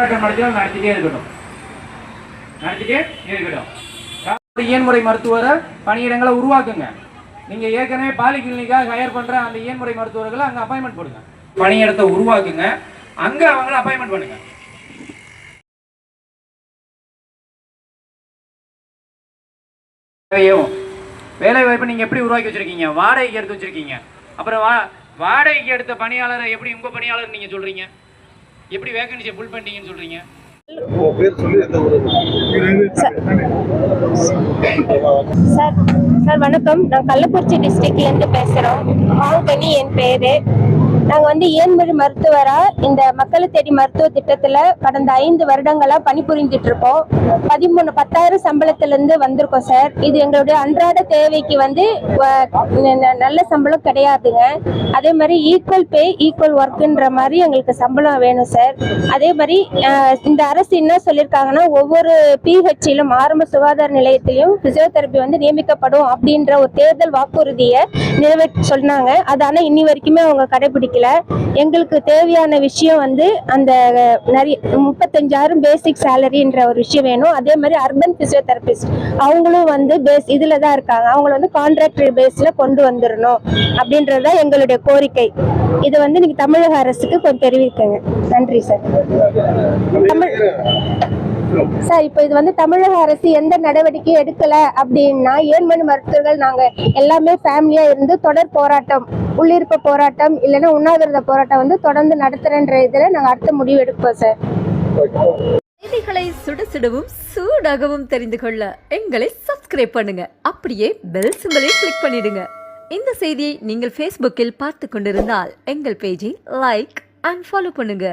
நடத்திட்டே இருக்கட்டும். இயன்முறை மருத்துவரை பணியிடங்களை உருவாக்குங்க. நீங்க ஏற்கனவே பாலிகிளினிக்காக ஹையர் பண்ற அந்த இயன்முறை மருத்துவர்களை அங்க அப்பாயின்மெண்ட் போடுங்க. பணியிடத்தை உருவாக்குங்க, அங்க அவங்கள அப்பாயின்மெண்ட் பண்ணுங்க. வேலை வாய்ப்பு நீங்க எப்படி உருவாக்கி வச்சிருக்கீங்க? வாடகைக்கு எடுத்து வச்சிருக்கீங்க. அப்புறம் வாடகைக்கு எடுத்த பணியாளரை எப்படி உங்க பணியாளர் நீங்க சொல்றீங்க? எப்படி வேகன்சியை ஃபுல் பண்ணிட்டீங்கன்னு சொல்றீங்க? சார் வணக்கம். நான் கள்ளக்குறிச்சி டிஸ்ட்ரிக்ட்லேருந்து பேசுகிறோம். மாங்கனி என் பேர். நாங்கள் இயன்முறை மருத்துவராக இந்த மக்களை தேடி மருத்துவ திட்டத்தில் கடந்த 5 வருடங்களாக பணிபுரிந்துட்டு இருக்கோம். 10,000 சம்பளத்திலேருந்து வந்திருக்கோம் சார். இது எங்களுடைய அன்றாட தேவைக்கு நல்ல சம்பளம் கிடையாதுங்க. அதே மாதிரி ஈக்குவல் பே ஈக்குவல் ஒர்க்குன்ற மாதிரி எங்களுக்கு சம்பளம் வேணும் சார். அதே மாதிரி இந்த அரசு என்ன சொல்லியிருக்காங்கன்னா, ஒவ்வொரு பிஹெச்சிலும் ஆரம்ப சுகாதார நிலையத்திலையும் பிசியோதெரப்பி நியமிக்கப்படும் அப்படின்ற ஒரு தேர்தல் வாக்குறுதியை நிறைவேற்றி சொன்னாங்க. அது ஆனால் இன்னி வரைக்குமே அவங்க கடைபிடிக்கல. எங்களுக்கு தேவையான விஷயம் அந்த நிறைய 35,000 பேசிக் சேலரின்ற ஒரு விஷயம் வேணும். அதே மாதிரி அர்பன் பிசியோதெரபிஸ்ட் அவங்களும் இதுல தான் இருக்காங்க. அவங்கள கான்ட்ராக்டர் பேஸ்ல கொண்டு வந்துடணும் அப்படின்றதுதான் எங்களுடைய கோரிக்கை. இது நீங்க தமிழக அரசுக்கு கொஞ்சம் தெரிவிக்கங்க. நன்றி சார். சார், இப்போ இது தமிழக அரசு எந்த நடவடிக்கையும் எடுக்கல அப்படின்னா, ஏழ்மனு மருத்துவர்கள் நாங்க எல்லாமே ஃபேமிலியா இருந்து தொடர் போராட்டம், உள்ளிருப்பு போராட்டம் இல்லைன்னா உண்ணாவிரத போராட்டம் தொடர்ந்து நடத்துறன்ற இதுல நாங்க அடுத்த முடிவு எடுப்போம் சார். செய்திகளை சுட சுடவும் சூடாகவும் தெரிந்து கொள்ள எங்களை சப்ஸ்கிரைப் பண்ணுங்க. அப்படியே பெல் சிம்பலை கிளிக் பண்ணிடுங்க. இந்த செய்தியை நீங்கள் Facebookல் பார்த்து கொண்டிருந்தால் எங்கள் பேஜை லைக் அண்ட் ஃபாலோ பண்ணுங்க.